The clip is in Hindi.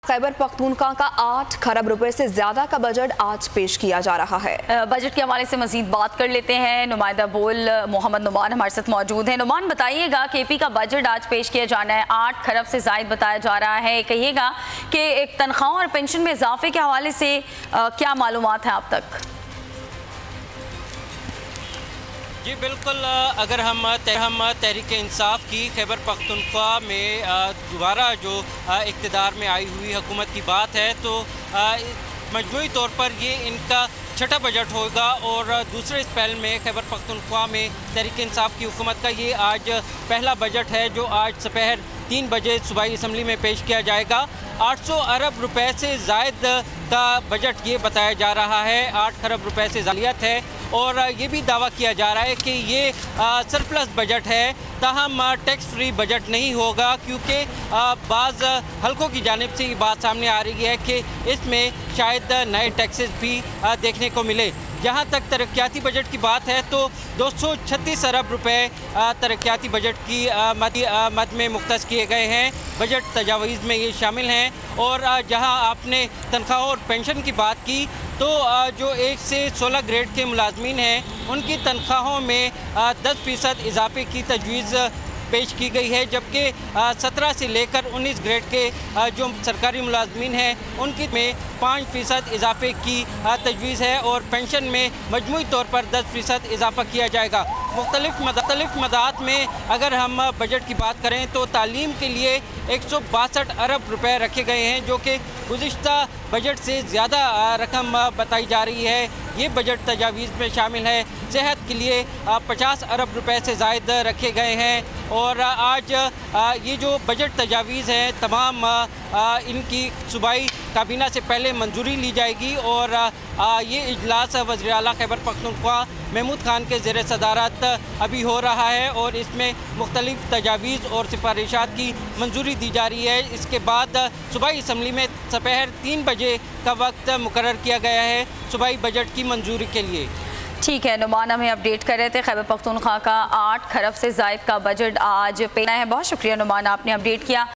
खैबर पख्तूनख्वा का 8 खरब रुपए से ज्यादा का बजट आज पेश किया जा रहा है। बजट के हवाले से मजीद बात कर लेते हैं। नुमाइंदा बोल मोहम्मद नुमान हमारे साथ मौजूद हैं। नुमान, बताइएगा केपी का बजट आज पेश किया जाना है, 8 खरब से जायद बताया जा रहा है। कहिएगा कि एक तनख्वाहों और पेंशन में इजाफे के हवाले से क्या मालूमात है आप तक? जी बिल्कुल, अगर हम तहरीक इंसाफ की खैबर पख्तूनख्वा में दोबारा जो इक़्तिदार में आई हुई हुकूमत की बात है तो मजमूई तौर पर ये इनका छठा बजट होगा और दूसरे स्पेल में खैबर पख्तूनख्वा में तहरीक इंसाफ की हुकूमत का ये आज पहला बजट है जो आज दोपहर 3 बजे सूबाई असम्बली में पेश किया जाएगा। 800 अरब रुपए से जायद का बजट ये बताया जा रहा है, 8 खरब रुपए से जालियत है और ये भी दावा किया जा रहा है कि ये सरप्लस बजट है, ताहम टैक्स फ्री बजट नहीं होगा क्योंकि बाज़ हलकों की जानिब से ये बात सामने आ रही है कि इसमें शायद नए टैक्सेस भी देखने को मिले। जहाँ तक तरक्याती बजट की बात है तो 236 अरब रुपए तरक्याती बजट की मद में मुख्तस किए गए हैं। बजट तजावीज़ में ये शामिल हैं और जहाँ आपने तनख्वाह और पेंशन की बात की तो जो 1 से 16 ग्रेड के मुलाजमीन हैं उनकी तनख्वाहों में 10% इजाफे की तजवीज़ पेश की गई है, जबकि 17 से लेकर 19 ग्रेड के जो सरकारी मुलाजमीन हैं उनकी में 5% इजाफे की तजवीज़ है और पेंशन में मजमूई तौर पर 10% इजाफा किया जाएगा। मुख्तलिफ मदात में अगर हम बजट की बात करें तो तालीम के लिए 162 अरब रुपए रखे गए हैं जो कि गुज़िश्ता बजट से ज़्यादा रकम बताई जा रही है। ये बजट तजावीज़ में शामिल है। सेहत के लिए 50 अरब रुपए से ज़ायद रखे गए हैं और आज ये जो बजट तजावीज़ हैं तमाम इनकी सूबाई काबीना से पहले मंजूरी ली जाएगी और ये इजलास वज़ीर आला खैबर पख्तूनख्वा महमूद खान के ज़ेर सदारत अभी हो रहा है और इसमें मुख्तलिफ तजावीज़ और सिफारिशात की मंजूरी दी जा रही है। इसके बाद सूबाई असम्बली में दोपहर 3 बजे का वक्त मुकर्रर किया गया है सूबाई बजट की मंजूरी के लिए। ठीक है, नुमान हमें अपडेट कर रहे थे खैबर पख्तूनख्वा का 8 खरब से जायद का बजट आज पेश है। बहुत शुक्रिया नुमान, आपने अपडेट किया।